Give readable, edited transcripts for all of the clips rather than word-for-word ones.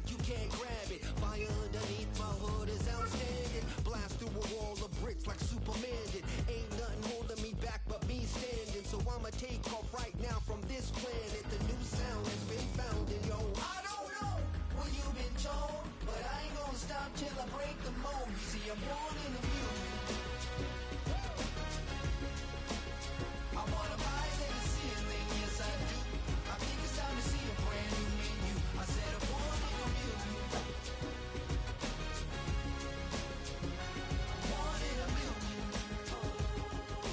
it, you can't grab it. Fire underneath my hood is outstanding. Blast through a wall of bricks like Superman did. Ain't nothing holding me back but me standing. So I'ma take off right now from this planet. The new sound has been found in yo. I don't know what you've been told, but I ain't gonna stop till I break the mold. You see, I'm born in the music. I wanna rise in the ceiling, yes I do. I think it's time to see a brand new menu. I said I'm born in the music. Born in the music. Born in the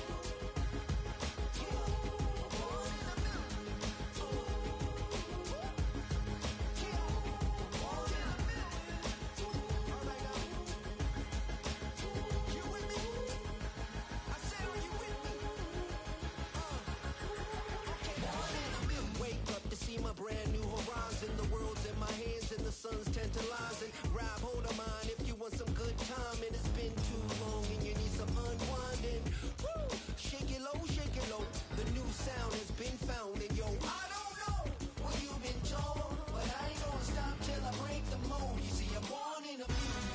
music. Born in the music. All right now. You with me? I said, are you with me? Wake up to see my brand new horizon. The world's in my hands and the sun's tantalizing. Grab hold of mine if you want some good time. And it's been too long and you need some unwinding. Woo! Shake it low, shake it low. The new sound has been found. And yo, I don't know what you've been told, but I ain't gonna stop till I break the mold. You see, I'm born in a music.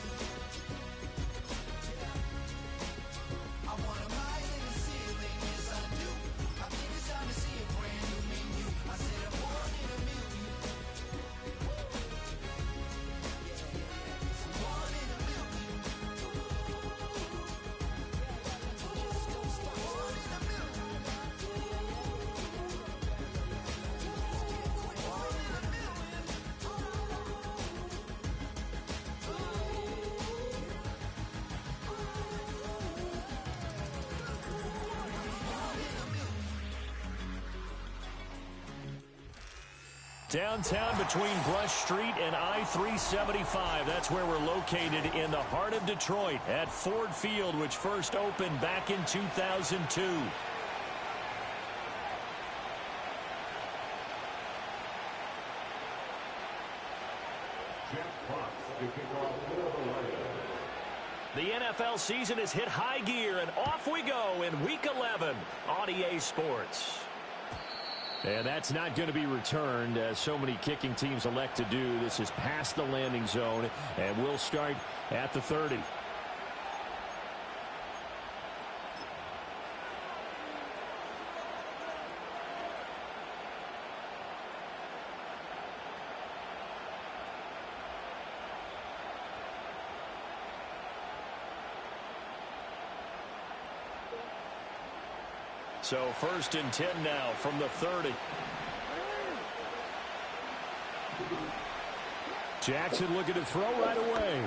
I wanna rise in the ceiling, yes I do. I think it's time to see a brand new menu. I said I'm born in a million. I'm born in a million. Born in a million. Born in a million. Downtown between Brush Street and I-375. That's where we're located in the heart of Detroit at Ford Field, which first opened back in 2002. The NFL season has hit high gear, and off we go in Week 11 on EA Sports. And that's not going to be returned, as so many kicking teams elect to do. This is past the landing zone, and we'll start at the 30. So 1st and 10 now from the 30. Jackson looking to throw right away.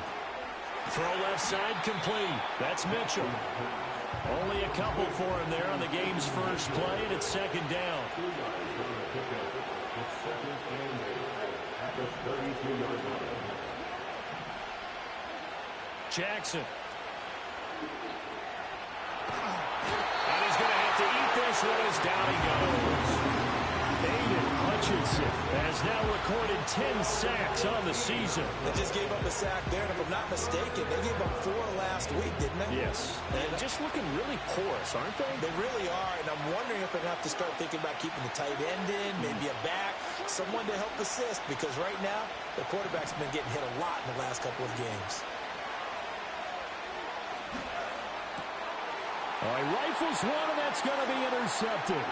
Throw left side complete. That's Mitchell. Only a couple for him there on the game's first play, and it's 2nd down. Jackson. And he's going to have to eat this one as down he goes. Aiden Hutchinson has now recorded 10 sacks on the season. They just gave up a sack there, and if I'm not mistaken, they gave up 4 last week, didn't they? Yes. And just looking really porous, aren't they? They really are, and I'm wondering if they're going to have to start thinking about keeping the tight end in, maybe a back, someone to help assist, because right now, the quarterback's been getting hit a lot in the last couple of games. All right, rifles one, and that's going to be intercepted.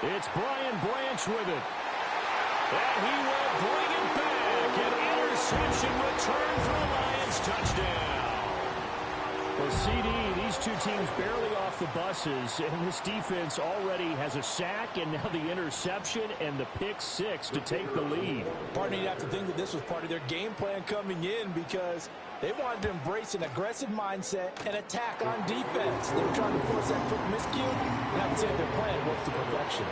It's Brian Branch with it. And he will bring it back. An interception return for the Lions. Touchdown. Well, CD, these two teams barely off the buses, and this defense already has a sack, and now the interception and the pick six to take the lead. Partner, you'd have to think that this was part of their game plan coming in, because they wanted to embrace an aggressive mindset and attack on defense. They were trying to force that quick miscue, and I would say their plan worked to perfection.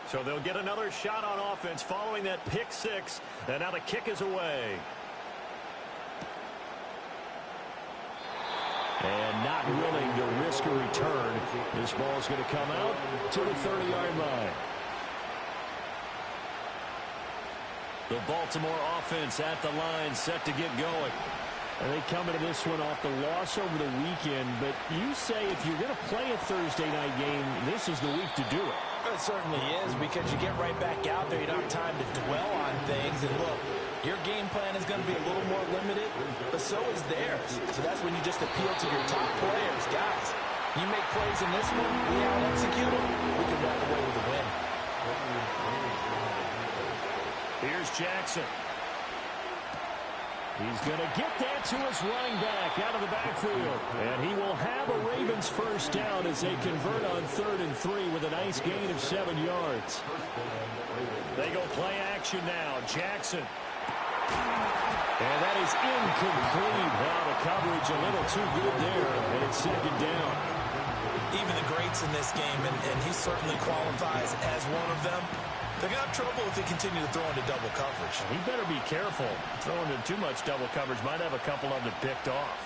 So they'll get another shot on offense following that pick six, and now the kick is away. And not willing to risk a return. This ball is going to come out to the 30-yard line. The Baltimore offense at the line, set to get going. And they come into this one off the loss over the weekend, but you say if you're going to play a Thursday night game, this is the week to do it. It certainly is, because you get right back out there. You don't have time to dwell on things. And look, your game plan is going to be a little more limited, but so is theirs. So that's when you just appeal to your top players. Guys, you make plays in this one, we out-execute them, we can walk away with a win. Here's Jackson. He's going to get that to his running back out of the backfield. And he will have a Ravens first down as they convert on 3rd and 3 with a nice gain of 7 yards. They go play action now. Jackson. And that is incomplete. Wow, the coverage a little too good there. And it's 2nd down. Even the greats in this game, and he certainly qualifies as one of them, they're going to have trouble if they continue to throw into double coverage. He better be careful. Throwing into too much double coverage might have a couple of them picked off.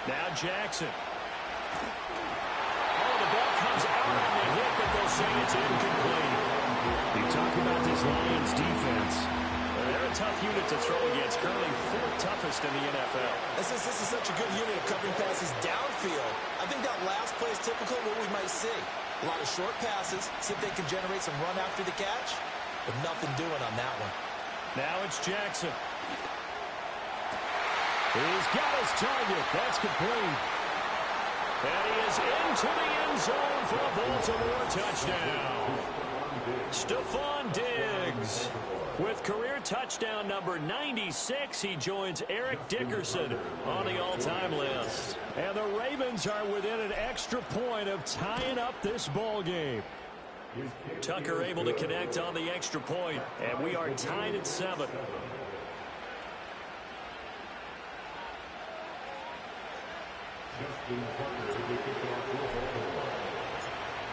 Now Jackson. Oh, the ball comes out on the hit, but they'll say it's incomplete. You talk about this Lions defense. They're a tough unit to throw against, currently 4th toughest in the NFL. This is such a good unit of covering passes downfield. I think that last play is typical of what we might see. A lot of short passes, see if they can generate some run after the catch, but nothing doing on that one. Now it's Jackson. He's got his target. That's complete. And he is into the end zone for a Baltimore touchdown. Stephon Diggs with career touchdown number 96. He joins Eric Dickerson on the all-time list. And the Ravens are within an extra point of tying up this ball game. Tucker able to connect on the extra point, and we are tied at 7.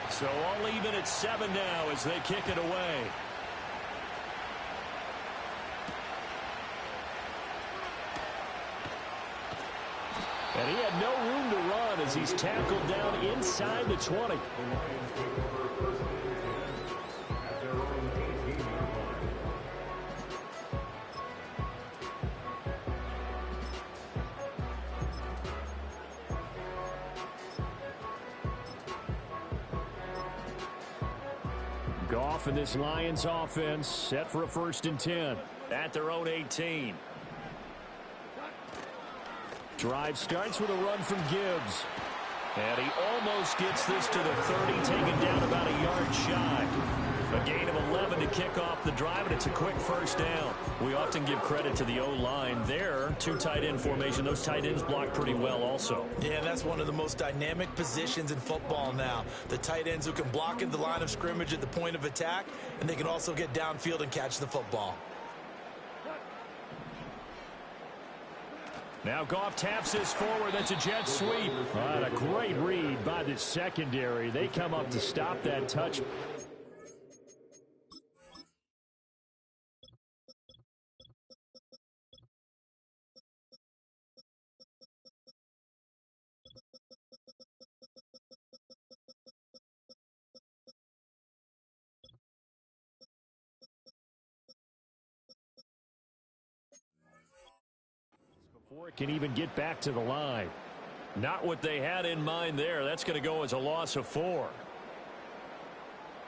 So all even at 7 now as they kick it away. And he had no room to run as he's tackled down inside the 20. Goff and this Lions offense set for a 1st and 10 at their own 18. Drive starts with a run from Gibbs. And he almost gets this to the 30, taken down about a yard shy. A gain of 11 to kick off the drive, and it's a quick 1st down. We often give credit to the O-line there. 2 tight end formation. Those tight ends block pretty well also. Yeah, that's one of the most dynamic positions in football now. The tight ends who can block at the line of scrimmage at the point of attack, and they can also get downfield and catch the football. Now Goff taps this forward. That's a jet sweep. What a great read by the secondary. They come up to stop that touch. Before it can even get back to the line. Not what they had in mind there. That's going to go as a loss of 4.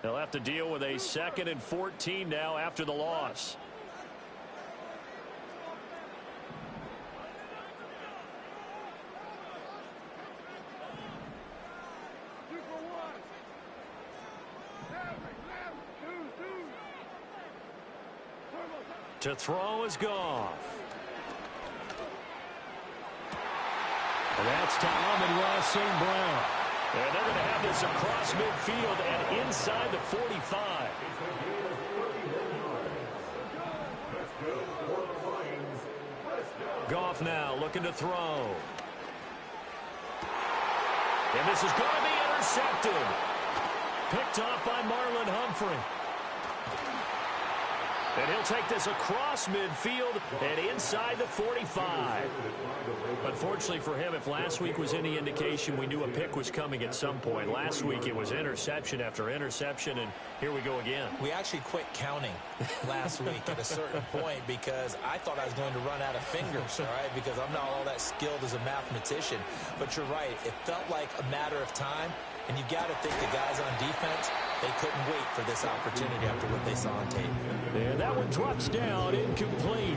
They'll have to deal with a 2nd and 14 now after the loss. To throw is Goff. And that's to Amon-Ra St. Brown. And they're going to have this across midfield and inside the 45. Goff now looking to throw. And this is going to be intercepted. Picked off by Marlon Humphrey. And he'll take this across midfield and inside the 45. Unfortunately for him, if last week was any indication, we knew a pick was coming at some point. Last week it was interception after interception, and here we go again. We actually quit counting last week at a certain point because I thought I was going to run out of fingers, all right, because I'm not all that skilled as a mathematician. But you're right. It felt like a matter of time, and you got to think the guys on defense, they couldn't wait for this opportunity after what they saw on tape. And that one drops down, incomplete.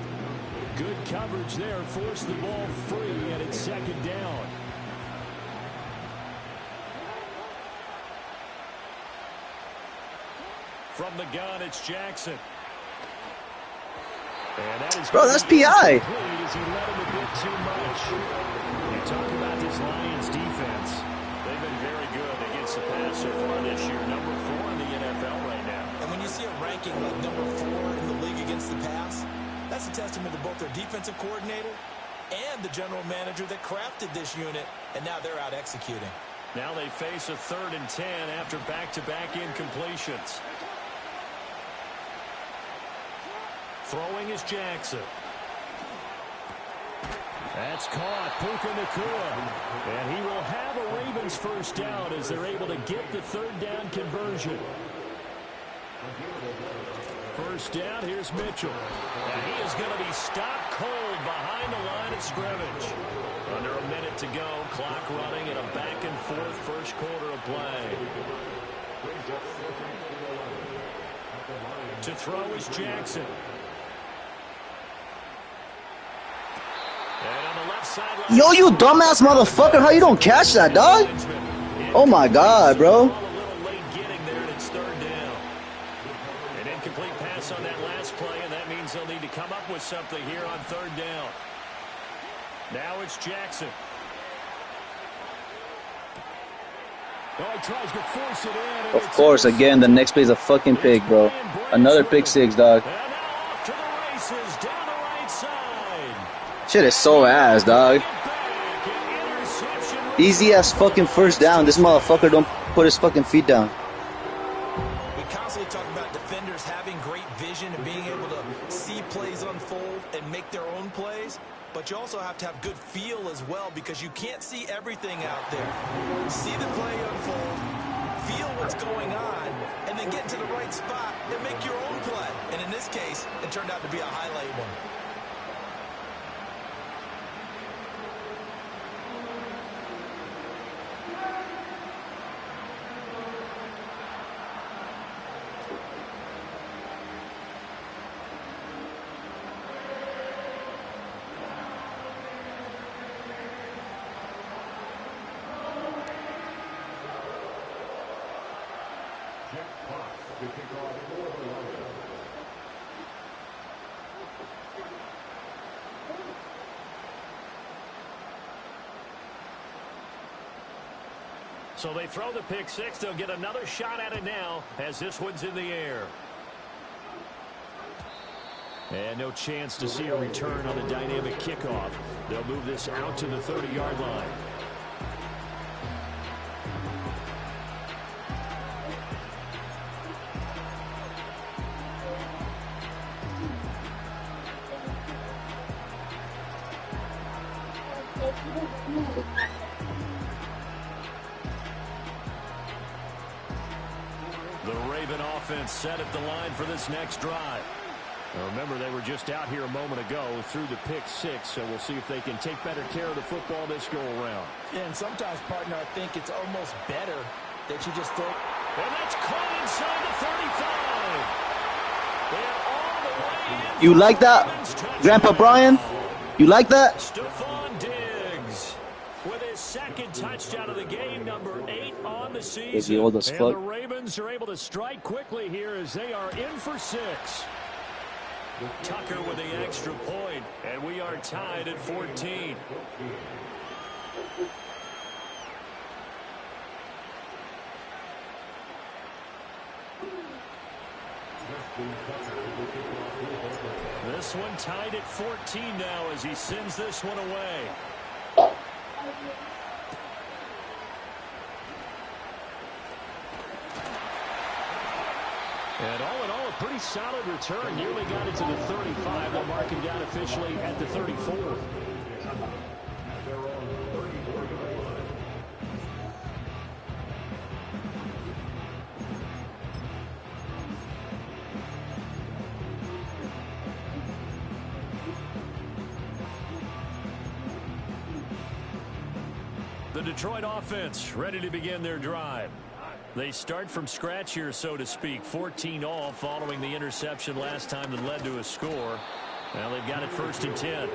Good coverage there, forced the ball free, and it's second down. From the gun, it's Jackson. And that is Bro, that's PI. As he let him a bit too much. You talk about this Lions defense. They've been very good against the pass so far this year. Number 4 in the NFL right now. And when you see a ranking like number 4 in the league against the pass, that's a testament to both their defensive coordinator and the general manager that crafted this unit, and now they're out executing. Now they face a 3rd and 10 after back-to-back incompletions. Throwing is Jackson. That's caught. Puka Nacua. And he will have a Ravens first down as they're able to get the 3rd down conversion. First down, here's Mitchell. And he is going to be stopped cold behind the line of scrimmage. Under a minute to go, clock running in a back-and-forth first quarter of play. To throw is Jackson. And on the left sideline, Yo, you dumbass motherfucker. How you don't catch that, dog? Oh, my God, bro. On that last play, and that means they'll need to come up with something here on 3rd down. Now it's Jackson. Oh, he tries to force it in. Of course, again, the next play's a fucking pick, bro. Another pick 6, dog. And now off to the races down the right side. Shit is so ass, dog. Easy ass fucking first down. This motherfucker don't put his fucking feet down. We constantly talk about defenders having great vision and being able to see plays unfold and make their own plays, but you also have to have good feel as well because you can't see everything out there. See the play unfold, feel what's going on, and then get to the right spot and make your own play. And in this case, it turned out to be a highlight one. So they throw the pick 6. They'll get another shot at it now as this one's in the air. And no chance to see a return on the dynamic kickoff. They'll move this out to the 30-yard line. The Raven offense set at the line for this next drive. Now remember, they were just out here a moment ago through the pick 6, so we'll see if they can take better care of the football this go-around. Yeah, and sometimes, partner, I think it's almost better that you just throw. And that's caught inside the 35. You like that, Grandpa Brian? You like that? Stephon Diggs with his 2nd touchdown of the game, number 8 on the season. Old as And fuck. the Ravens are able to strike quickly here as they are in for 6. Tucker with the extra point, and we are tied at 14. This one tied at 14 now as he sends this one away. And all in all, a pretty solid return. Nearly got it to the 35. They'll mark him down officially at the 34. The Detroit offense ready to begin their drive. They start from scratch here, so to speak. 14 all following the interception last time that led to a score. Now they've got it 1st and 10.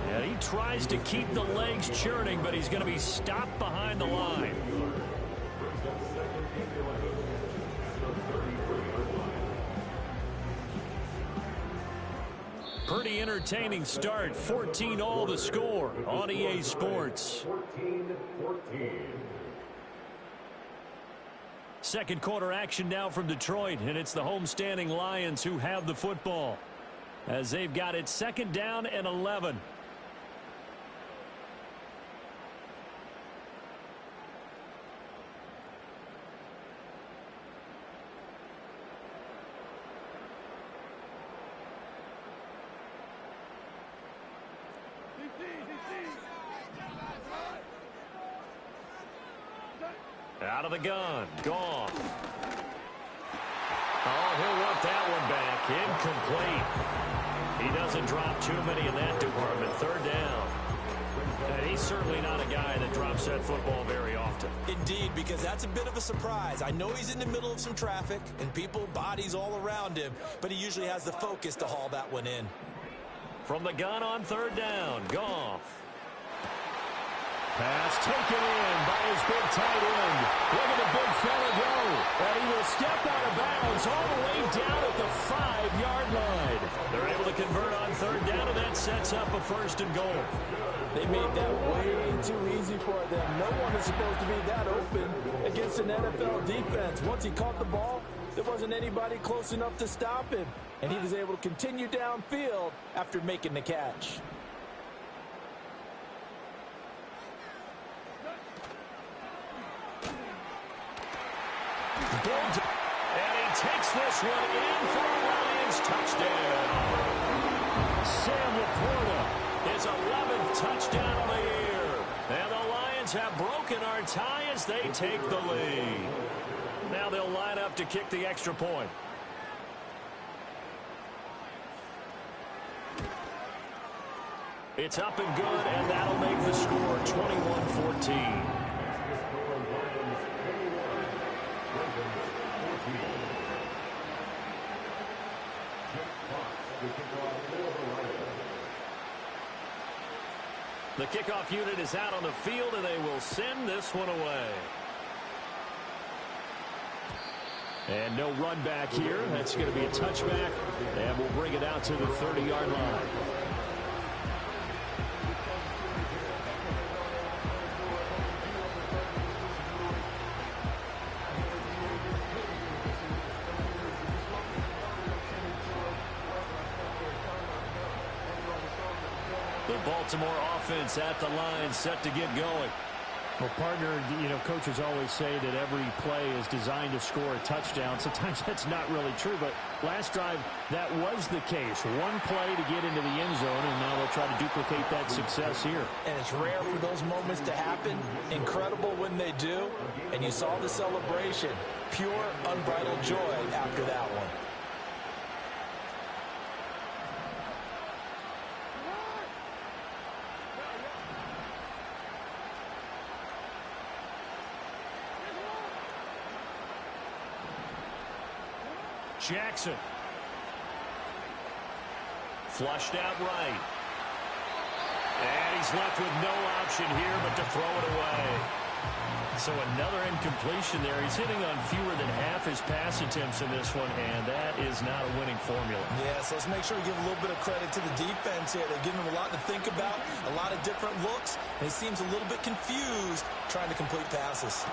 And he tries to keep the legs churning, but he's going to be stopped behind the line. Pretty entertaining start. 14 all the score on EA Sports. 14-14. Second quarter action now from Detroit, and it's the homestanding Lions who have the football as they've got it 2nd down and 11. Out of the gun. Goff. Oh, he'll want that one back. Incomplete. He doesn't drop too many in that department. 3rd down. And he's certainly not a guy that drops that football very often. Indeed, because that's a bit of a surprise. I know he's in the middle of some traffic and people, bodies all around him, but he usually has the focus to haul that one in. From the gun on 3rd down. Goff. Pass taken in by his big tight end. Look at the big fella go. And he will step out of bounds all the way down at the 5-yard line. They're able to convert on 3rd down, and that sets up a 1st and goal. They made that way too easy for them. No one is supposed to be that open against an NFL defense. Once he caught the ball, there wasn't anybody close enough to stop him. And he was able to continue downfield after making the catch. And he takes this one in for a Lions touchdown. Sam Laporta, his 11th touchdown of the year. And the Lions have broken our tie as they take the lead. Now they'll line up to kick the extra point. It's up and good, and that'll make the score 21-14. The kickoff unit is out on the field, and they will send this one away. And no run back here. That's going to be a touchback, and we'll bring it out to the 30-yard line. Baltimore offense at the line, set to get going. Well, partner, coaches always say that every play is designed to score a touchdown. Sometimes that's not really true, but last drive, that was the case. One play to get into the end zone, and now they'll try to duplicate that success here. And it's rare for those moments to happen. Incredible when they do. And you saw the celebration. Pure, unbridled joy after that one. Jackson. Flushed out right. And he's left with no option here but to throw it away. So another incompletion there. He's hitting on fewer than half his pass attempts in this one, and that is not a winning formula. Yes, let's make sure we give a little bit of credit to the defense here. They're giving him a lot to think about, a lot of different looks, and he seems a little bit confused trying to complete passes.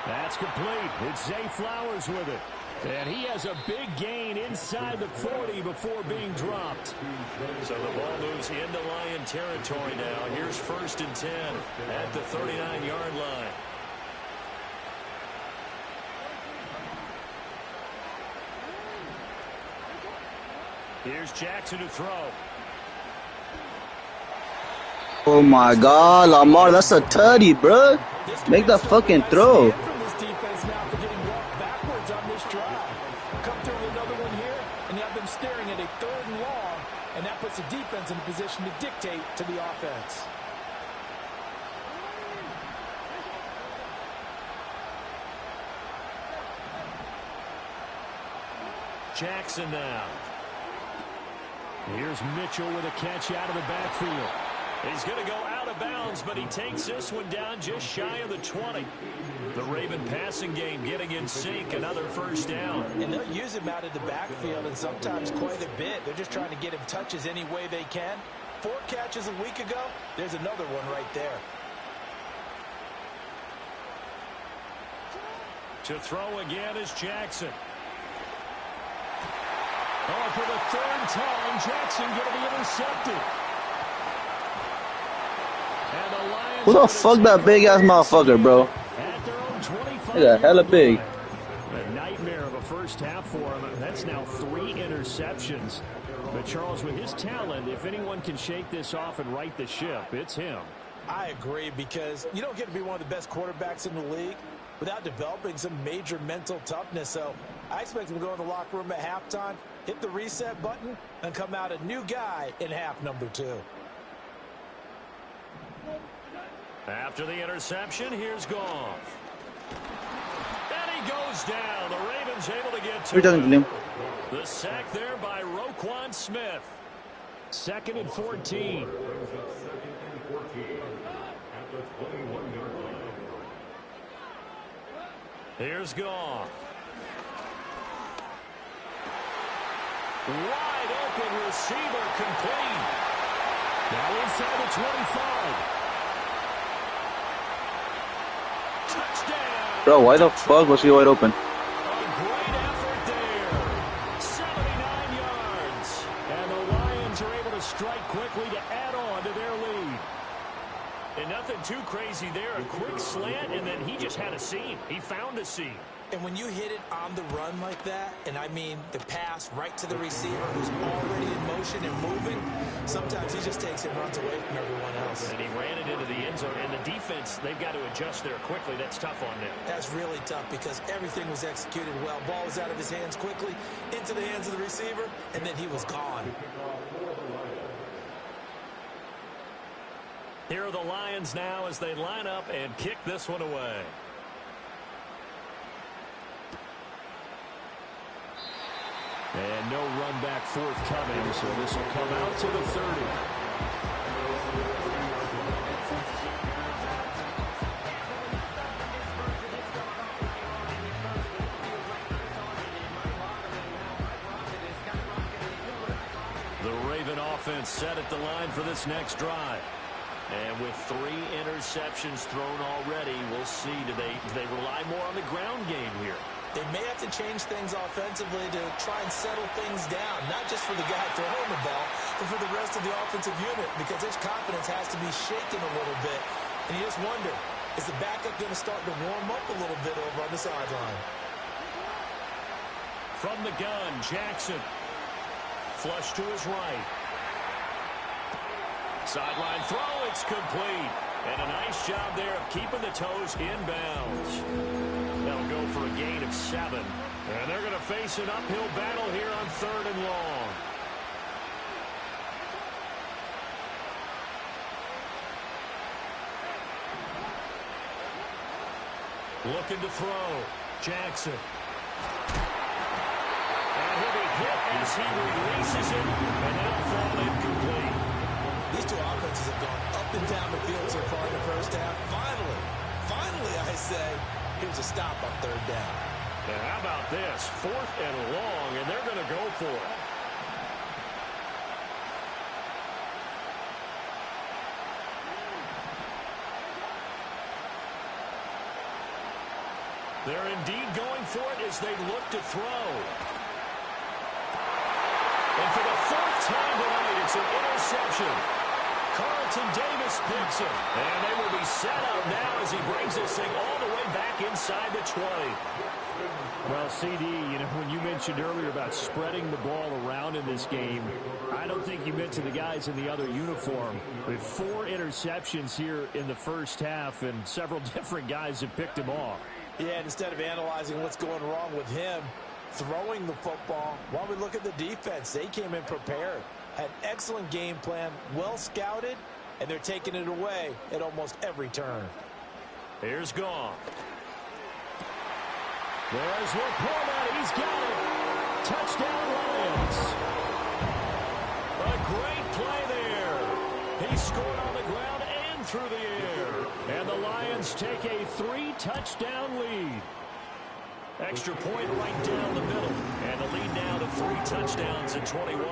That's complete. It's Zay Flowers with it. And he has a big gain inside the 40 before being dropped. So the ball moves into Lion territory now. Here's 1st and 10 at the 39-yard line. Here's Jackson to throw. Oh my God, Lamar, that's a tutty, bro. Make that fucking throw. From this defense now for getting walked backwards on this drive. Come through with another one here, and you have them staring at a 3rd and long, and that puts the defense in a position to dictate to the offense. Jackson now. Here's Mitchell with a catch out of the backfield. He's going to go out of bounds, but he takes this one down just shy of the 20. The Raven passing game getting in sync, another first down. And they'll use him out of the backfield, and sometimes quite a bit. They're just trying to get him touches any way they can. 4 catches a week ago, there's another one right there. To throw again is Jackson. Oh, for the 3rd time, Jackson going to be intercepted. And the Lions, Who the fuck that big ass motherfucker, bro? at their own 25. They got hella big. A nightmare of a first half for him. That's now 3 interceptions. But Charles, with his talent, if anyone can shake this off and right the ship, it's him. I agree, because you don't get to be one of the best quarterbacks in the league without developing some major mental toughness. So I expect him to go in the locker room at halftime, hit the reset button, and come out a new guy in half number 2. After the interception, here's Goff. And he goes down. The Ravens able to get to We're talking to him. the sack there by Roquan Smith. 2nd and 14. Here's Goff. Wide open receiver complete. Now inside the 25. Touchdown. Bro, why the fuck was he wide open? A great effort there. 79 yards. And the Lions are able to strike quickly to add on to their lead. And nothing too crazy there. A quick slant, and then he just had a seam. He found a seam. And when you hit it on the run like that, and I mean the pass right to the receiver who's already in motion and moving, sometimes he just takes it and runs away from everyone else. And he ran it into the end zone. And the defense, they've got to adjust there quickly. That's tough on them. That's really tough because everything was executed well. Ball was out of his hands quickly, into the hands of the receiver, and then he was gone. Here are the Lions now as they line up and kick this one away. And no run back forthcoming, so this will come out to the 30. The Raven offense set at the line for this next drive. And with 3 interceptions thrown already, we'll see, do they rely more on the ground game here? They may have to change things offensively to try and settle things down, not just for the guy throwing the ball, but for the rest of the offensive unit, because his confidence has to be shaken a little bit. And you just wonder, is the backup going to start to warm up a little bit over on the sideline? From the gun, Jackson. Flush to his right. Sideline throw, it's complete. And a nice job there of keeping the toes inbounds. That'll go for a gain of 7. And they're going to face an uphill battle here on 3rd and long. Looking to throw. Jackson. And he'll be hit as he releases it. And that'll fall incomplete. These two offenses have gone up and down the field so far in the first half. Finally, I say, here's a stop on 3rd down. And how about this? 4th and long, and they're going to go for it. They're indeed going for it as they look to throw. And for the 4th time tonight, it's an interception. Carlton Davis picks it. And they will be set up now as he brings this thing all the way back inside inside the 20. Well, CD, you know, when you mentioned earlier about spreading the ball around in this game, I don't think you meant to the guys in the other uniform. With 4 interceptions here in the first half, and several different guys have picked him off. Yeah, and instead of analyzing what's going wrong with him throwing the football, while we look at the defense, they came in prepared. Had an excellent game plan, well scouted, and they're taking it away at almost every turn. Here's Goff. There's Laporta. He's got it. Touchdown, Lions. A great play there. He scored on the ground and through the air. And the Lions take a 3-touchdown lead. Extra point right down the middle. And the lead now to 3 touchdowns at 21.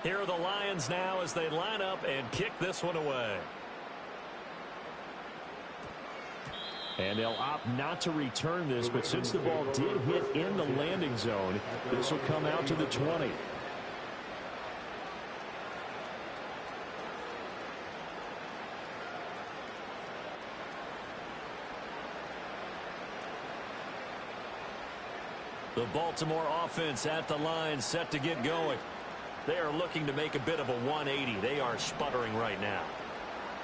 Here are the Lions now as they line up and kick this one away. And they'll opt not to return this, but since the ball did hit in the landing zone, this will come out to the 20. The Baltimore offense at the line, set to get going. They are looking to make a bit of a 180. They are sputtering right now.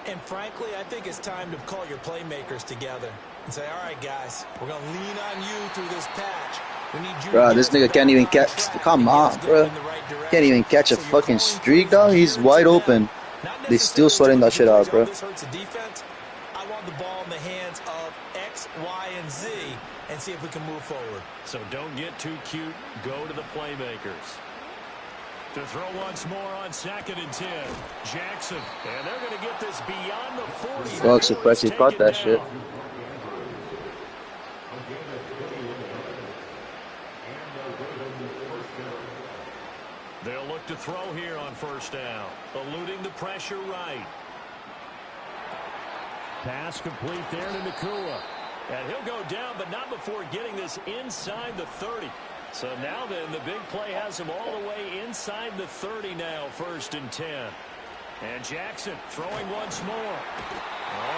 And frankly, I think it's time to call your playmakers together and say, all right, guys, we're going to lean on you through this patch. We need you. Bro, this nigga can't even catch. Come on, bro. Can't even catch a fucking streak, dog. He's wide open. They still sweating that shit out, bro. This hurts the defense. I want the ball in the hands of X, Y, and Z and see if we can move forward. So don't get too cute. Go to the playmakers. To throw once more on 2nd and 10. Jackson. And they're going to get this beyond the 40. Well, surprised he caught that shit. They'll look to throw here on 1st down. Eluding the pressure right. Pass complete there to Nakua. And he'll go down, but not before getting this inside the 30. So now then, the big play has him all the way inside the 30 now, 1st and 10. And Jackson throwing once more.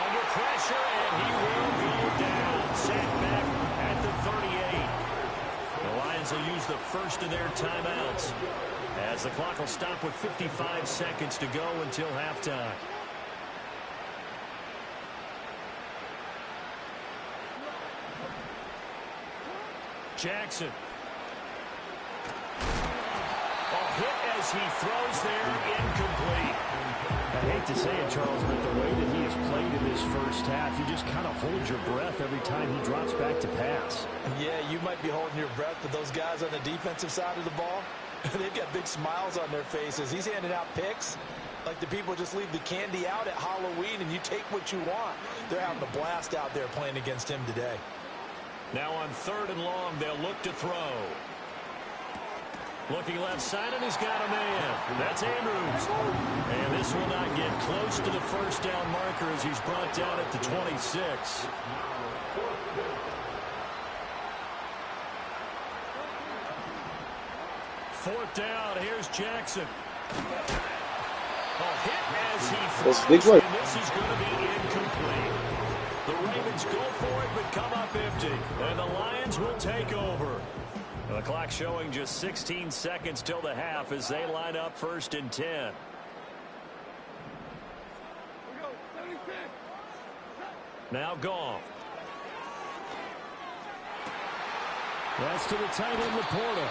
Under pressure, and he will go down. Sacked back at the 38. The Lions will use the first of their timeouts as the clock will stop with 55 seconds to go until halftime. Jackson. Hit as he throws there, incomplete. I hate to say it, Charles, but the way that he has played in this first half, you just kind of hold your breath every time he drops back to pass. Yeah, you might be holding your breath, but those guys on the defensive side of the ball, they've got big smiles on their faces. He's handing out picks like the people just leave the candy out at Halloween and you take what you want. They're having a blast out there playing against him today. Now on 3rd and long, they'll look to throw. Looking left side, and he's got a man. That's Andrews. And this will not get close to the 1st down marker as he's brought down at the 26. Fourth down, here's Jackson. Hit as he throws, big work. and this is going to be incomplete. The Ravens go for it, but come up empty. And the Lions will take over. The clock showing just 16 seconds till the half as they line up 1st and 10. Now Goff. That's to the tight end, Laporta.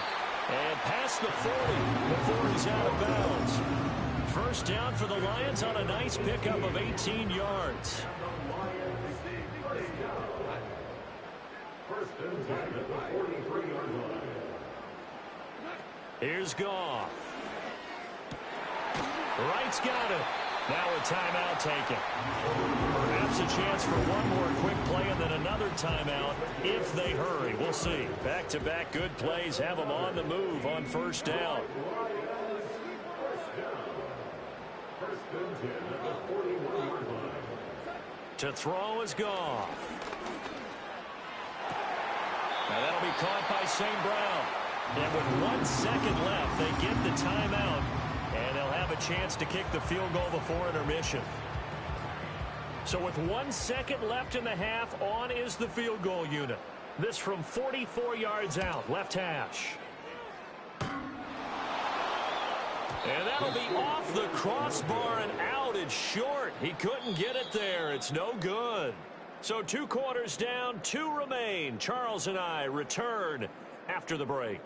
And past the 40 before he's out of bounds. 1st down for the Lions on a nice pickup of 18 yards. Here's Goff. Wright's got it. Now a timeout taken. Perhaps gives a chance for one more quick play and then another timeout if they hurry. We'll see. Back-to-back good plays have them on the move on first down. To throw is Goff. Now that'll be caught by St. Brown. And with 1 second left, they get the timeout. And they'll have a chance to kick the field goal before intermission. So with 1 second left in the half, on is the field goal unit. This from 44 yards out, left hash. And that'll be off the crossbar and out. It's short. He couldn't get it there. It's no good. So 2 quarters down, 2 remain. Charles and I return after the break.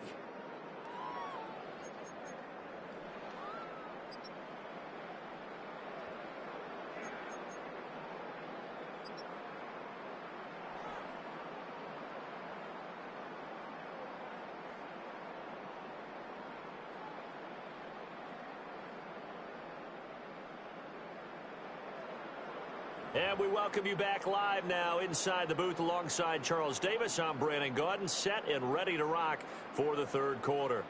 And we welcome you back live now inside the booth alongside Charles Davis. I'm Brandon Gaudin, set and ready to rock for the third quarter.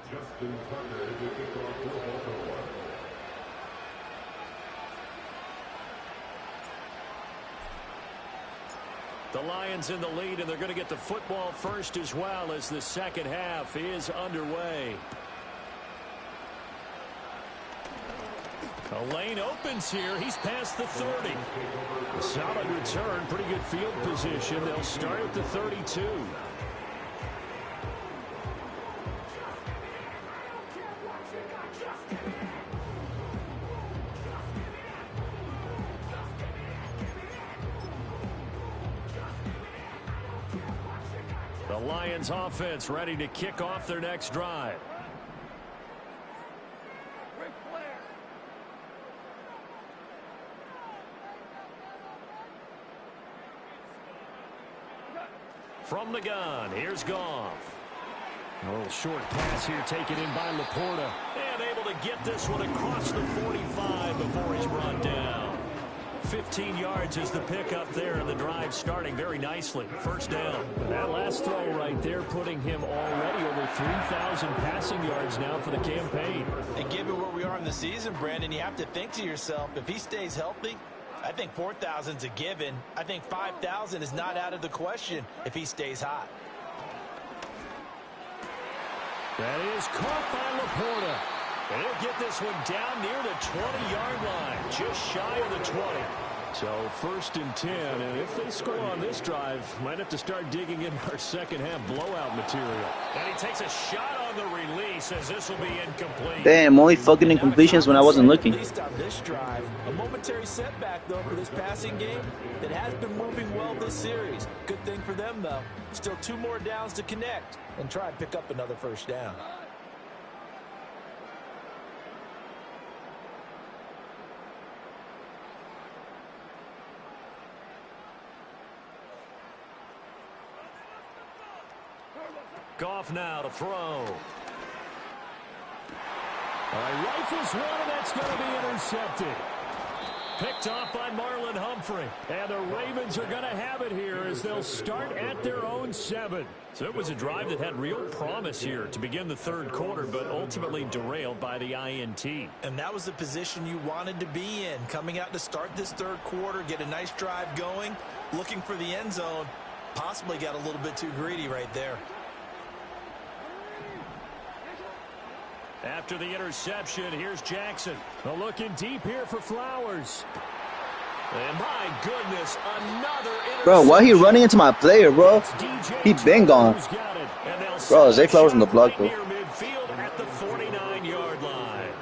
Justin Tucker to kick off for Baltimore. The Lions in the lead, and they're going to get the football first as well as the second half is underway. A lane opens here. He's past the 30. A solid return, pretty good field position. They'll start at the 32. The Lions offense ready to kick off their next drive. From the gun, here's Goff. A little short pass here taken in by Laporta. And able to get this one across the 45 before he's brought down. 15 yards is the pickup there, and the drive starting very nicely. First down. And that last throw right there putting him already over 3,000 passing yards now for the campaign. And given where we are in the season, Brandon, you have to think to yourself, if he stays healthy, I think 4,000's a given. I think 5,000 is not out of the question if he stays hot. That is caught by Laporta. And he'll get this one down near the 20-yard line, just shy of the 20. So first and 10, and if they score on this drive, might have to start digging in our second half blowout material. And he takes a shot on the release as this will be incomplete. Damn, only fucking incompletions when I wasn't looking. At least on this drive, a momentary setback though for this passing game that has been moving well this series. Good thing for them though. Still 2 more downs to connect and try and pick up another first down. Goff now to throw. All right, rifles one, and that's going to be intercepted. Picked off by Marlon Humphrey. And the Ravens are going to have it here as they'll start at their own 7. So it was a drive that had real promise here to begin the third quarter, but ultimately derailed by the INT. And that was the position you wanted to be in. Coming out to start this third quarter, get a nice drive going, looking for the end zone. Possibly got a little bit too greedy right there. After the interception, here's Jackson. Looking deep here for Flowers. And my goodness, another interception. Bro, why he running into my player, bro? He been gone. Bro, Zay Flowers on the block, bro. Near midfield at the 49-yard line.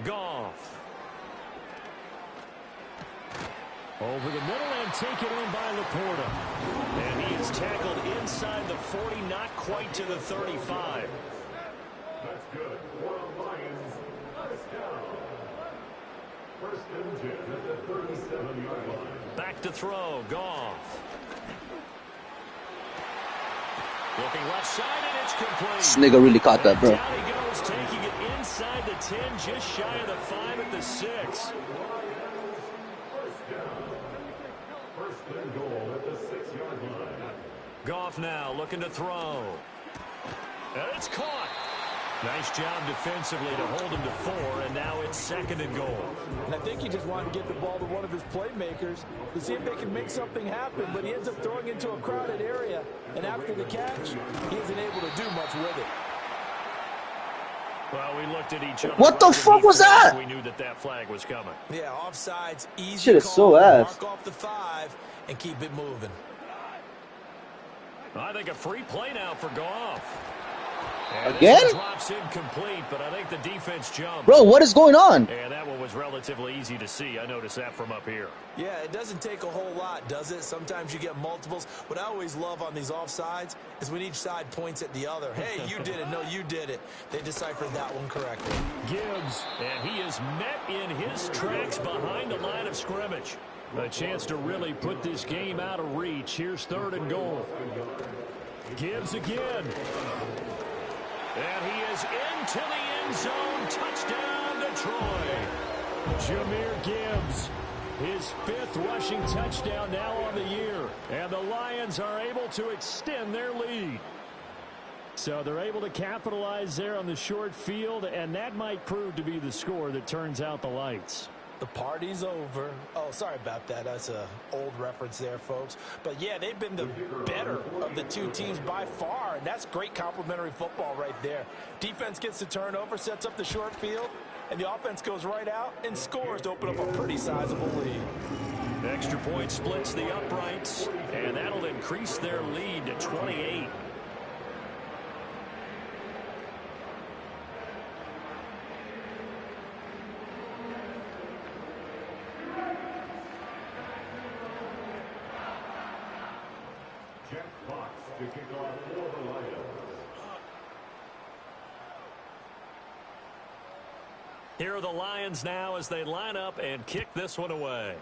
Goff. Over the middle and taken in by Laporta. And he is tackled inside the 40, not quite to the 35. That's good. For the Lions, first down. First and 10 at the 37-yard line. Back to throw, Goff. Looking left side, and it's complete. This nigga really caught that, bro. Down he goes, taking it inside the 10, just shy of the 5 at the 6. First down. First and goal at the 6-yard line. Goff now looking to throw. And it's caught. Nice job defensively to hold him to 4, and now it's second and goal. And I think he just wanted to get the ball to one of his playmakers to see if they can make something happen, but he ends up throwing into a crowded area, and after the catch, he isn't able to do much with it. Well, we looked at each other. What the fuck was that? We knew that flag was coming. Yeah, offsides, easy Shit is call, so ass. mark off the 5, and keep it moving. I think a free play now for Goff. Again? This one drops incomplete, but I think the defense jumped. Bro, what is going on? And that one was relatively easy to see. I noticed that from up here. Yeah, it doesn't take a whole lot, does it? Sometimes you get multiples. What I always love on these offsides is when each side points at the other. Hey, you did it. No, you did it. They deciphered that one correctly. Gibbs, And he is met in his tracks behind the line of scrimmage. a chance to really put this game out of reach. Here's third and goal. Gibbs again. And he is into the end zone. Touchdown, Detroit. Jahmyr Gibbs, his 5th rushing touchdown now on the year. And the Lions are able to extend their lead. So they're able to capitalize there on the short field, and that might prove to be the score that turns out the lights. The party's over. Oh, sorry about that. That's an old reference there, folks. But, yeah, they've been the better of the two teams by far, and that's great complimentary football right there. Defense gets the turnover, sets up the short field, and the offense goes right out and scores to open up a pretty sizable lead. Extra point splits the uprights, and that'll increase their lead to 28. To kick off for the Lions. Here are the Lions now as they line up and kick this one away.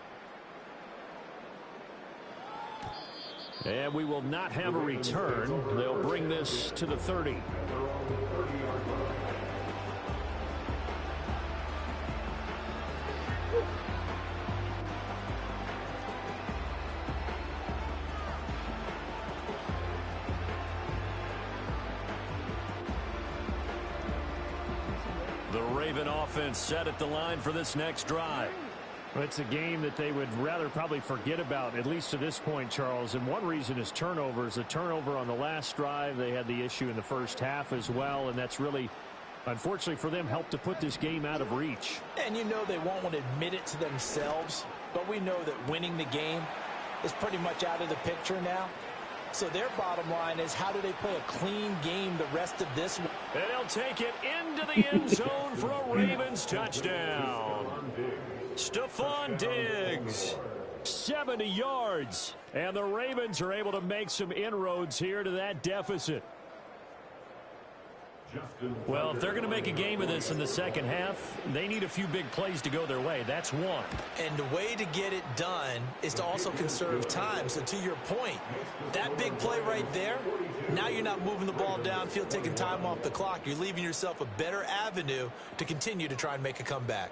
And we will not have a return. They'll bring this to the 30. The Raven offense set at the line for this next drive. It's a game that they would rather probably forget about, at least to this point, Charles. And one reason is turnovers. A turnover on the last drive. They had the issue in the first half as well, and that's really, unfortunately for them, helped to put this game out of reach. And you know they won't want to admit it to themselves, but we know that winning the game is pretty much out of the picture now. So their bottom line is, how do they play a clean game the rest of this one? And they'll take it into the end zone for a Ravens touchdown. Stephon Diggs. 70 yards. And the Ravens are able to make some inroads here to that deficit. Well, if they're going to make a game of this in the second half, they need a few big plays to go their way. That's one. And the way to get it done is to also conserve time. So to your point, that big play right there, now you're not moving the ball downfield, taking time off the clock. You're leaving yourself a better avenue to continue to try and make a comeback.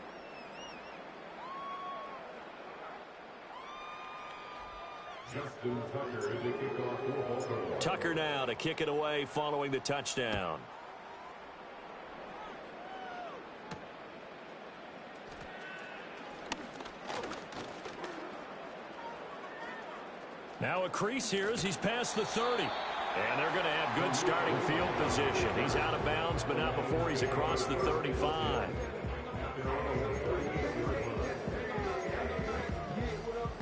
Tucker now to kick it away following the touchdown. Now a crease here as he's past the 30. And they're going to have good starting field position. He's out of bounds, but not before he's across the 35.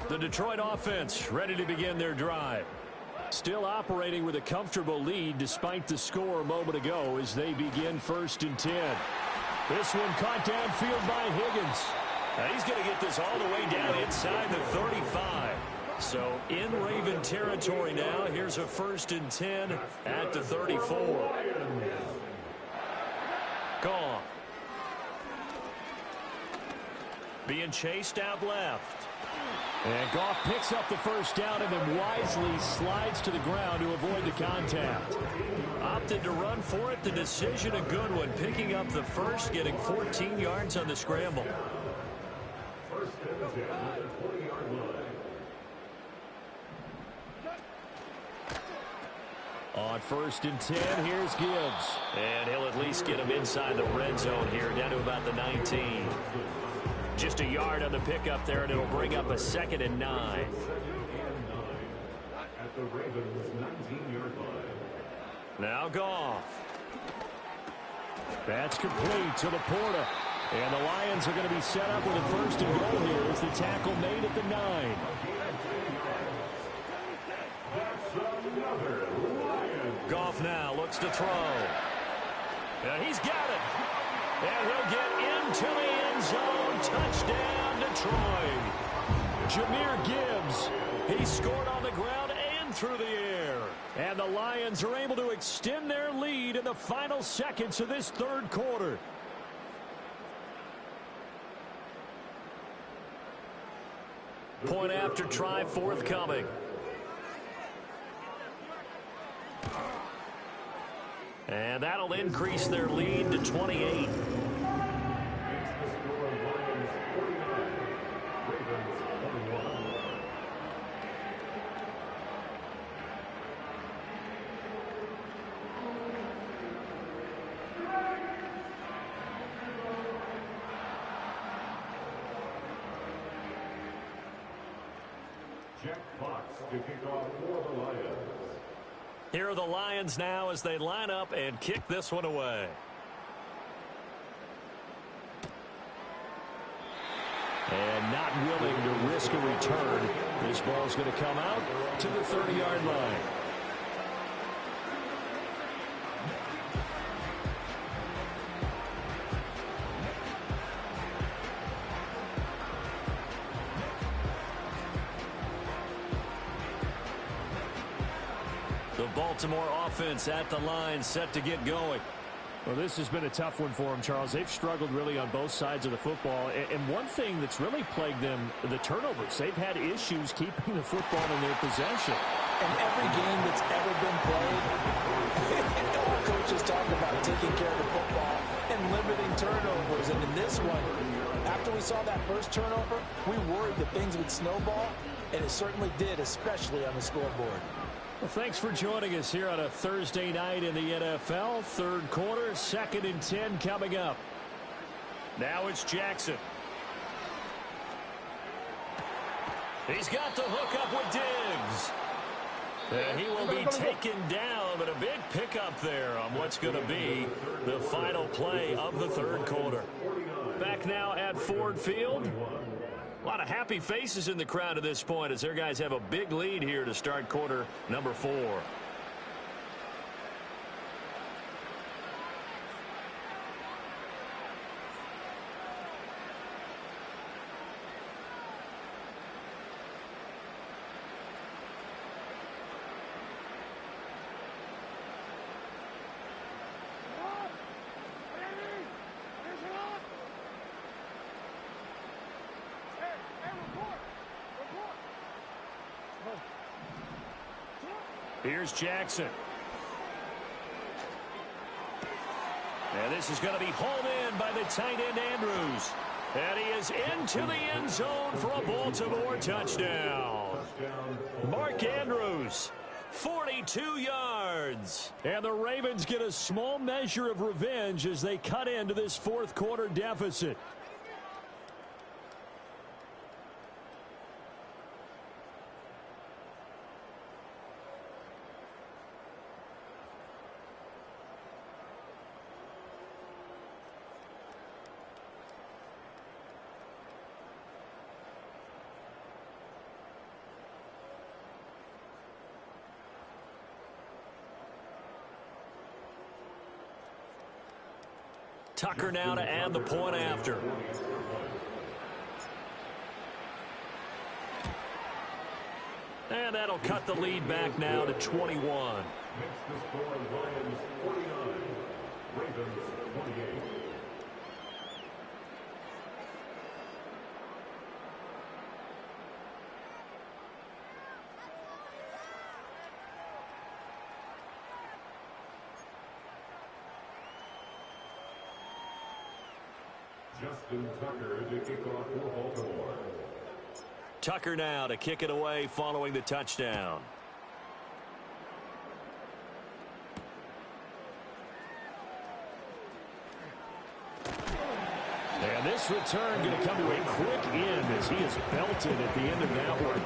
The Detroit offense ready to begin their drive. Still operating with a comfortable lead despite the score a moment ago as they begin 1st and 10. This one caught downfield by Higgins. He's going to get this all the way down inside the 35. So in Raven territory now. Here's a 1st and 10 at the 34. Gone. Being chased out left. And Goff picks up the first down and then wisely slides to the ground to avoid the contact. Opted to run for it. The decision a good one. Picking up the first, getting 14 yards on the scramble. 1st and 10 at the 20-yard line. On 1st and 10, here's Gibbs. And he'll at least get him inside the red zone here, down to about the 19. Just a yard on the pickup there, and it'll bring up a 2nd and 9. At the Ravens' 19-yard line. Now Goff. That's complete to Laporta. And the Lions are going to be set up with a 1st and goal here as the tackle made at the 9. Goff now looks to throw. And he's got it. And he'll get into the end zone. Touchdown, Detroit. Jahmyr Gibbs. He scored on the ground and through the air. And the Lions are able to extend their lead in the final seconds of this 3rd quarter. Point after try forthcoming. And that'll increase their lead to 28. Jack Fox to kick off for the Lions. Here are the Lions now as they line up and kick this one away. And not willing to risk a return. This ball's going to come out to the 30-yard line. The Baltimore offense at the line, set to get going. Well, this has been a tough one for them, Charles. They've struggled really on both sides of the football. And one thing that's really plagued them, the turnovers. They've had issues keeping the football in their possession. In every game that's ever been played, all coaches talk about taking care of the football and limiting turnovers. And in this one, after we saw that first turnover, we worried that things would snowball, and it certainly did, especially on the scoreboard. Well, thanks for joining us here on a Thursday night in the NFL. 3rd quarter, 2nd and 10 coming up. Now it's Jackson. He's got the hook up with Diggs. And he will be taken down, but a big pickup there on what's going to be the final play of the 3rd quarter. Back now at Ford Field. A lot of happy faces in the crowd at this point as their guys have a big lead here to start quarter number 4. Here's Jackson. And this is going to be hauled in by the tight end Andrews. And he is into the end zone for a Baltimore touchdown. Mark Andrews, 42 yards. And the Ravens get a small measure of revenge as they cut into this 4th quarter deficit. Tucker now to add the point after. And that'll cut the lead back now to 21. Next to score, Lions 49, Ravens 28. Justin Tucker to kick off for Baltimore. Tucker now to kick it away following the touchdown. And this return going to come to a quick end as he is belted at the end of that one.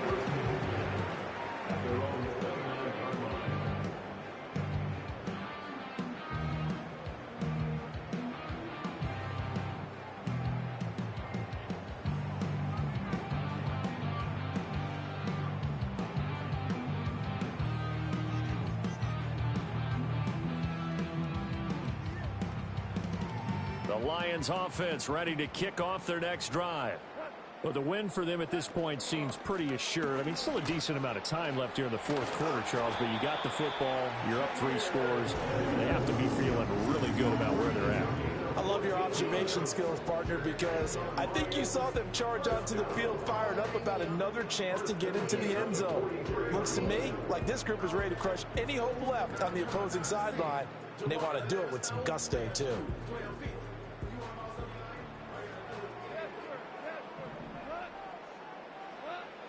Lions offense ready to kick off their next drive. Well, the win for them at this point seems pretty assured. I mean, still a decent amount of time left here in the fourth quarter, Charles, but you got the football, you're up 3 scores. They have to be feeling really good about where they're at. I love your observation skills, partner, because I think you saw them charge onto the field fired up about another chance to get into the end zone. Looks to me like this group is ready to crush any hope left on the opposing sideline, and they want to do it with some gusto, too.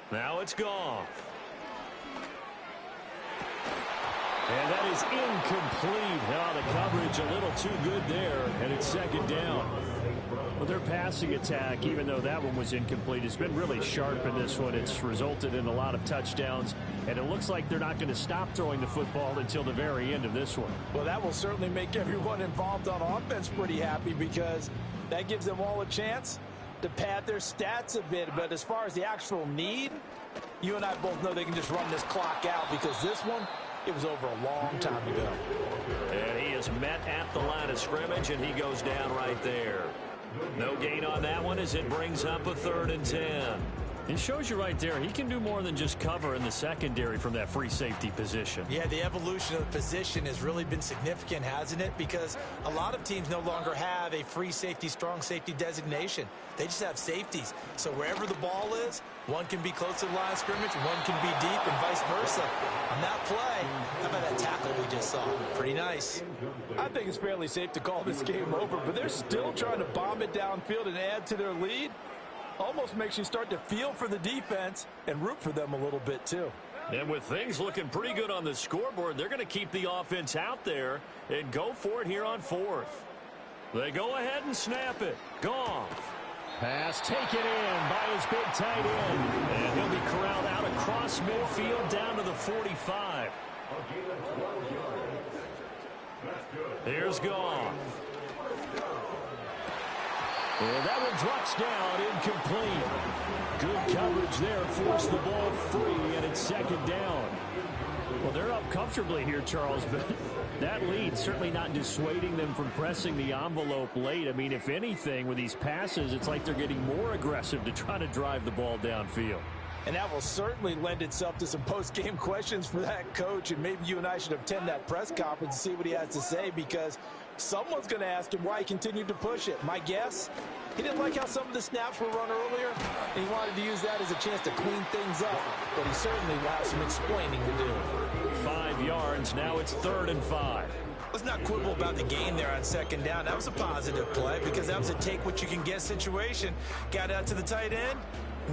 Now it's gone. And that is incomplete. Now the coverage a little too good there, and it's second down. Well, their passing attack, even though that one was incomplete, has been really sharp in this one. It's resulted in a lot of touchdowns, and it looks like they're not going to stop throwing the football until the very end of this one. Well, that will certainly make everyone involved on offense pretty happy because that gives them all a chance to pad their stats a bit. But as far as the actual need, you and I both know they can just run this clock out because this one, it was over a long time ago. And he is met at the line of scrimmage, and he goes down right there. No gain on that one as it brings up a 3rd and 10. It shows you right there, he can do more than just cover in the secondary from that free safety position. Yeah, the evolution of the position has really been significant, hasn't it? Because a lot of teams no longer have a free safety, strong safety designation. They just have safeties. So wherever the ball is, one can be close to the line of scrimmage, one can be deep, and vice versa. On that play, how about that tackle we just saw? Pretty nice. I think it's fairly safe to call this game over, but they're still trying to bomb it downfield and add to their lead. Almost makes you start to feel for the defense and root for them a little bit, too. And with things looking pretty good on the scoreboard, they're going to keep the offense out there and go for it here on 4th. They go ahead and snap it. Goff. Pass taken in by his big tight end. And he'll be corralled out across midfield down to the 45. Here's Goff. And that one drops down, incomplete. Good coverage there, forced the ball free, and it's second down. Well, they're up comfortably here, Charles, but that lead certainly not dissuading them from pressing the envelope late. I mean, if anything, with these passes, it's like they're getting more aggressive to try to drive the ball downfield. And that will certainly lend itself to some post-game questions for that coach, and maybe you and I should attend that press conference and see what he has to say, because someone's going to ask him why he continued to push it. My guess, he didn't like how some of the snaps were run earlier, and he wanted to use that as a chance to clean things up, but he certainly will have some explaining to do. 5 yards, now it's 3rd and 5. Let's not quibble about the game there on second down. That was a positive play because that was a take-what-you-can-get situation. Got out to the tight end.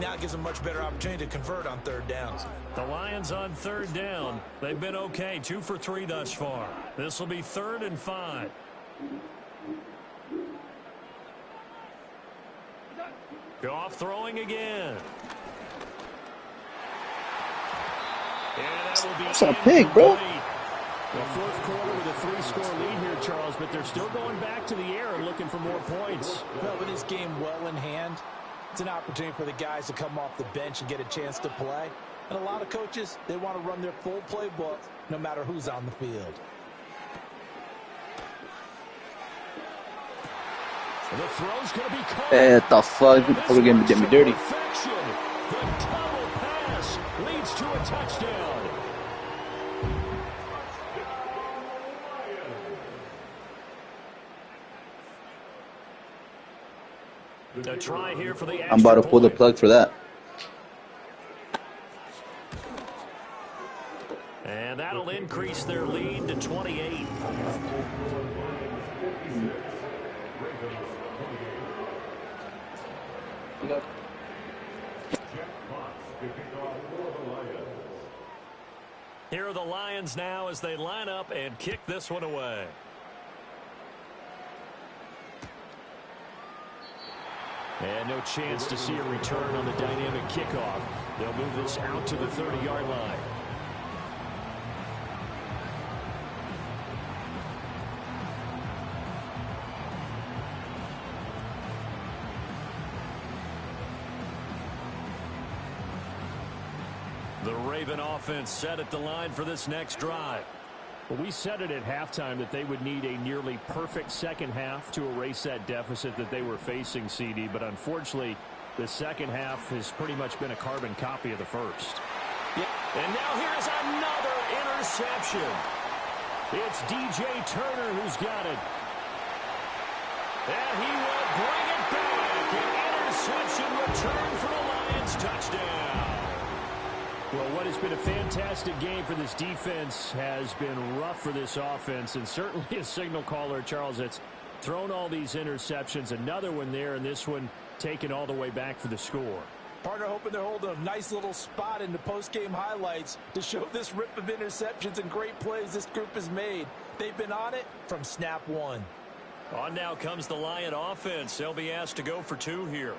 Now it gives them a much better opportunity to convert on 3rd downs. The Lions on 3rd down. They've been okay, 2 for 3 thus far. This will be 3rd and 5. Goff throwing again. And that will be That's a pig, bro. The fourth quarter with a 3-score lead here, Charles, but they're still going back to the air and looking for more points. Well, with this game well in hand, it's an opportunity for the guys to come off the bench and get a chance to play. And a lot of coaches, they want to run their full playbook no matter who's on the field. And the throw's going to be caught. What the fuck? People are going to get me dirty. The double pass leads to a touchdown. A try here for the I'm about to pull the plug for that. And that'll increase their lead to 28. Here are the Lions now as they line up and kick this one away. And no chance to see a return on the dynamic kickoff. They'll move this out to the 30-yard line. The Raven offense set at the line for this next drive. Well, we said it at halftime that they would need a nearly perfect second half to erase that deficit that they were facing, CD. But unfortunately, the second half has pretty much been a carbon copy of the first. Yeah. And now here's another interception. It's DJ Turner who's got it. And he will bring it back. An interception return for the Lions touchdown. Well, what has been a fantastic game for this defense has been rough for this offense, and certainly a signal caller, Charles, that's thrown all these interceptions. Another one there, and this one taken all the way back for the score. Partner hoping they're holding a nice little spot in the post-game highlights to show this rip of interceptions and great plays this group has made. They've been on it from snap one. On now comes the Lion offense. They'll be asked to go for two here.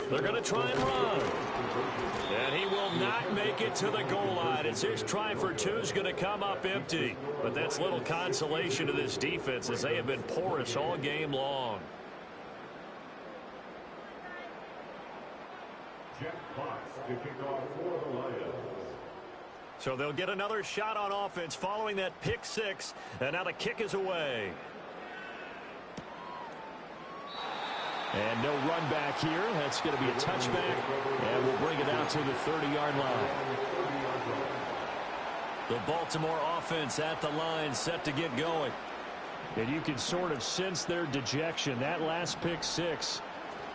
They're going to try and run. And he will not make it to the goal line. It's his try for two is going to come up empty. But that's little consolation to this defense as they have been porous all game long. So they'll get another shot on offense following that pick six. And now the kick is away. And no run back here. That's going to be a touchback. And we'll bring it out to the 30-yard line. The Baltimore offense at the line set to get going. And you can sort of sense their dejection. That last pick six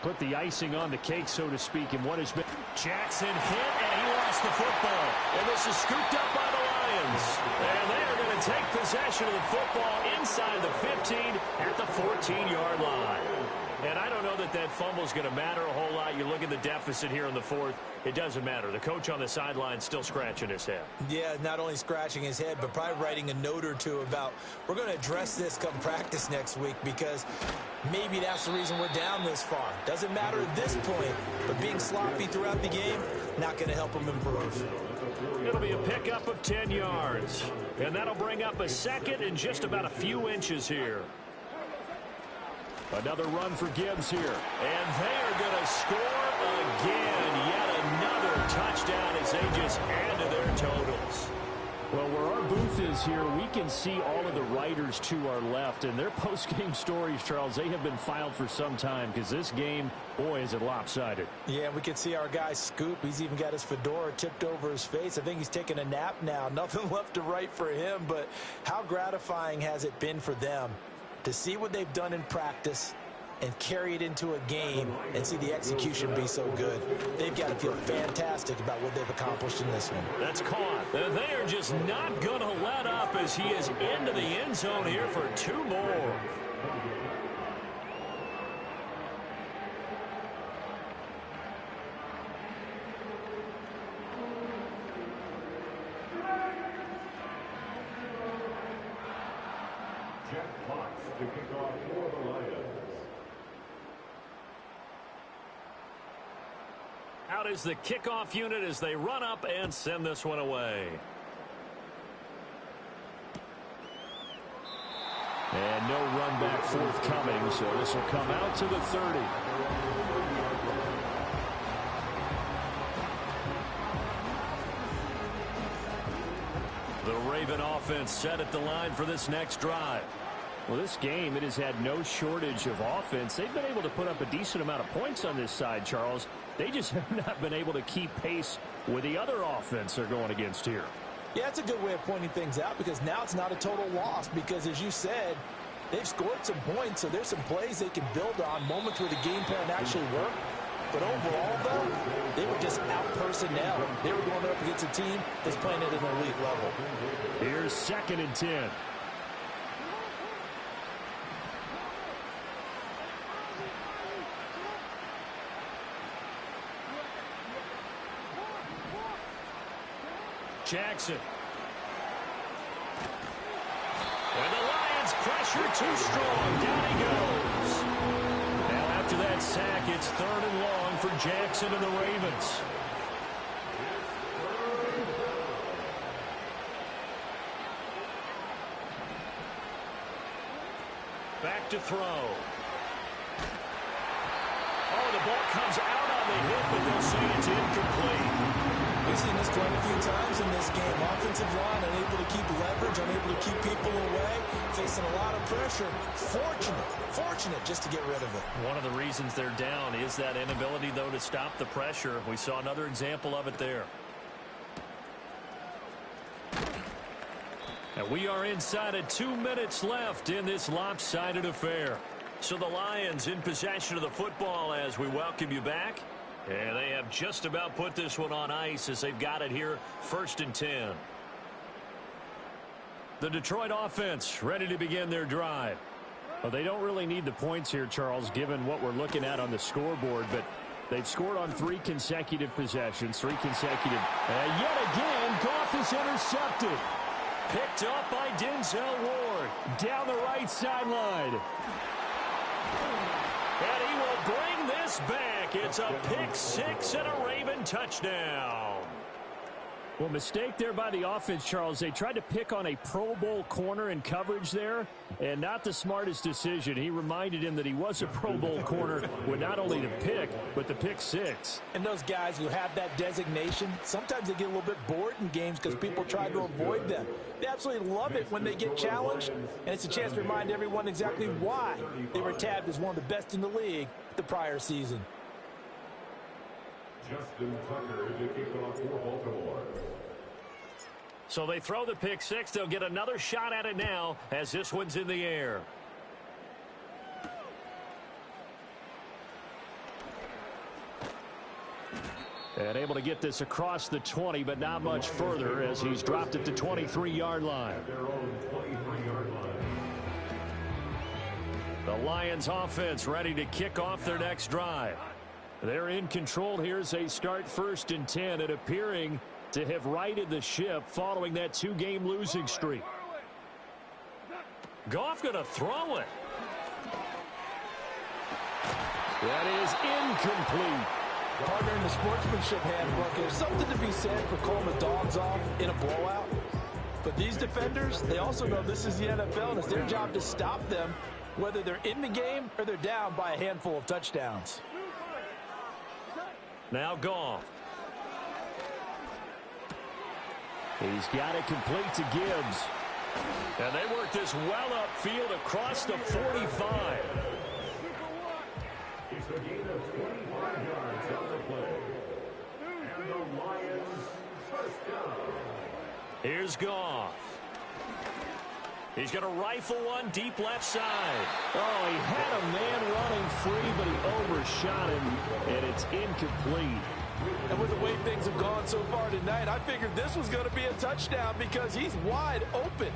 put the icing on the cake, so to speak, in what has been. Jackson hit, and he lost the football. And this is scooped up by the Lions. And they are going to take possession of the football inside the 15 at the 14-yard line. And I don't know that that fumble is going to matter a whole lot. You look at the deficit here in the fourth. It doesn't matter. The coach on the sideline still scratching his head. Yeah, not only scratching his head, but probably writing a note or two about we're going to address this come practice next week because maybe that's the reason we're down this far. Doesn't matter at this point, but being sloppy throughout the game, not going to help him improve. It'll be a pickup of 10 yards. And that'll bring up a second in just about a few inches here. Another run for Gibbs here. And they are going to score again. Yet another touchdown as they just add to their totals. Well, where our booth is here, we can see all of the writers to our left. And their post-game stories, Charles, they have been filed for some time because this game, boy, is it lopsided. Yeah, we can see our guy Scoop. He's even got his fedora tipped over his face. I think he's taking a nap now. Nothing left to write for him, but how gratifying has it been for them to see what they've done in practice and carry it into a game and see the execution be so good. They've got to feel fantastic about what they've accomplished in this one. That's caught. And they are just not going to let up as he is into the end zone here for two more. To kick off for the Lions. Out is the kickoff unit as they run up and send this one away. And no run back forthcoming, so this will come out to the 30. The Raven offense set at the line for this next drive. Well, this game, it has had no shortage of offense. They've been able to put up a decent amount of points on this side, Charles. They just have not been able to keep pace with the other offense they're going against here. Yeah, it's a good way of pointing things out because now it's not a total loss because, as you said, they've scored some points, so there's some plays they can build on, moments where the game plan actually worked. But overall, though, they were just out-personnel. They were going up against a team that's playing at an elite level. Here's 2nd and 10. Jackson. And the Lions pressure too strong. Down he goes. Now after that sack, it's 3rd and long for Jackson and the Ravens. Back to throw. Oh, the ball comes out on the hit, but they'll say it's incomplete. We've seen this quite a few times in this game. Offensive line unable to keep leverage, unable to keep people away, facing a lot of pressure. Fortunate just to get rid of it. One of the reasons they're down is that inability, though, to stop the pressure. We saw another example of it there. And we are inside of 2 minutes left in this lopsided affair. So the Lions in possession of the football as we welcome you back. And they have just about put this one on ice as they've got it here, 1st and 10. The Detroit offense ready to begin their drive. Well, they don't really need the points here, Charles, given what we're looking at on the scoreboard, but they've scored on 3 consecutive possessions, 3 consecutive. And yet again, Goff is intercepted. Picked up by Denzel Ward down the right sideline. And he will bring this back. It's a pick 6 and a Raven touchdown. Well, mistake there by the offense, Charles. They tried to pick on a Pro Bowl corner in coverage there, and not the smartest decision. He reminded him that he was a Pro Bowl corner with not only the pick, but the pick 6. And those guys who have that designation, sometimes they get a little bit bored in games because people try to avoid them. They absolutely love it when they get challenged, and it's a chance to remind everyone exactly why they were tabbed as one of the best in the league the prior season. Justin Tucker to kick off for Baltimore. So they throw the pick 6. They'll get another shot at it now as this one's in the air. And able to get this across the 20, but not much further as he's dropped it to 23-yard line. Their own 23-yard line. The Lions offense ready to kick off their next drive. They're in control here as they start 1st and 10 and appearing to have righted the ship following that 2-game losing streak. Goff going to throw it. That is incomplete. Partner, in the sportsmanship handbook, there's something to be said for calling the dogs off in a blowout. But these defenders, they also know this is the NFL, and it's their job to stop them, whether they're in the game or they're down by a handful of touchdowns. Now Goff. He's got it complete to Gibbs. And they work this well upfield across the 45. It's a gain of 25 yards on the play. And the Lions first down. Here's Goff. He's going to rifle one deep left side. Oh, he had a man running free, but he overshot him, and it's incomplete. And with the way things have gone so far tonight, I figured this was going to be a touchdown because he's wide open.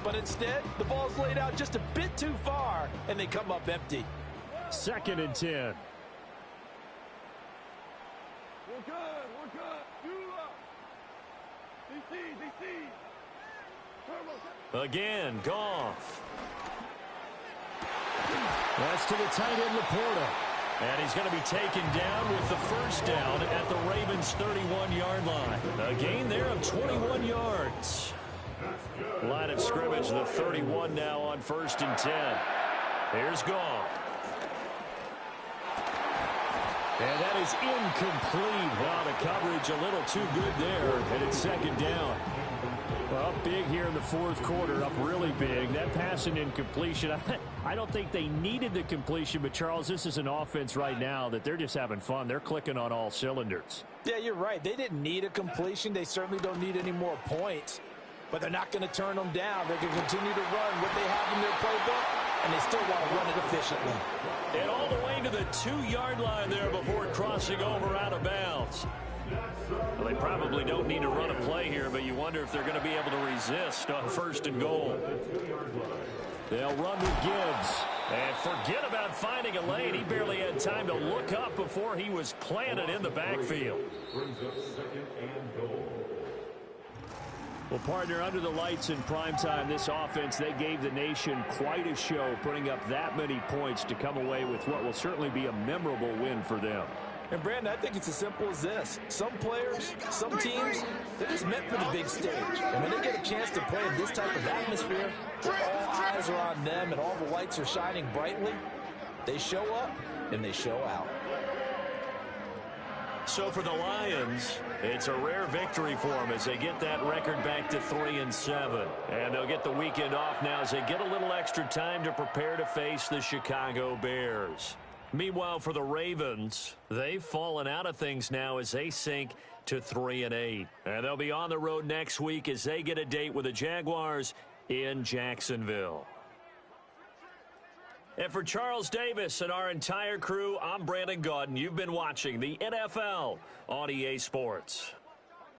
But instead, the ball's laid out just a bit too far, and they come up empty. 2nd and 10. We're good. We're good. DC. Again, Goff. That's to the tight end, Laporta. And he's going to be taken down with the first down at the Ravens' 31-yard line. A gain there of 21 yards. Line of scrimmage, the 31 now on 1st and 10. Here's Goff. And that is incomplete. Wow, the coverage a little too good there, and it's 2nd down. Well, big here in the fourth quarter, up really big. That pass and incompletion, I don't think they needed the completion, but, Charles, this is an offense right now that they're just having fun. They're clicking on all cylinders. Yeah, you're right. They didn't need a completion. They certainly don't need any more points, but they're not going to turn them down. They can continue to run what they have in their playbook, and they still want to run it efficiently. And all the way to the 2-yard line there before crossing over out of bounds. Well, they probably don't need to run a play here, but you wonder if they're going to be able to resist on first and goal. They'll run with Gibbs. And forget about finding a lane. He barely had time to look up before he was planted in the backfield. Well, partner, under the lights in primetime, this offense, they gave the nation quite a show, putting up that many points to come away with what will certainly be a memorable win for them. And, Brandon, I think it's as simple as this. Some players, some teams, they're just meant for the big stage. And when they get a chance to play in this type of atmosphere, where all eyes are on them and all the lights are shining brightly, they show up and they show out. So for the Lions, it's a rare victory for them as they get that record back to 3-7. And they'll get the weekend off now as they get a little extra time to prepare to face the Chicago Bears. Meanwhile, for the Ravens, they've fallen out of things now as they sink to 3-8. And they'll be on the road next week as they get a date with the Jaguars in Jacksonville. And for Charles Davis and our entire crew, I'm Brandon Gaudin. You've been watching the NFL on EA Sports.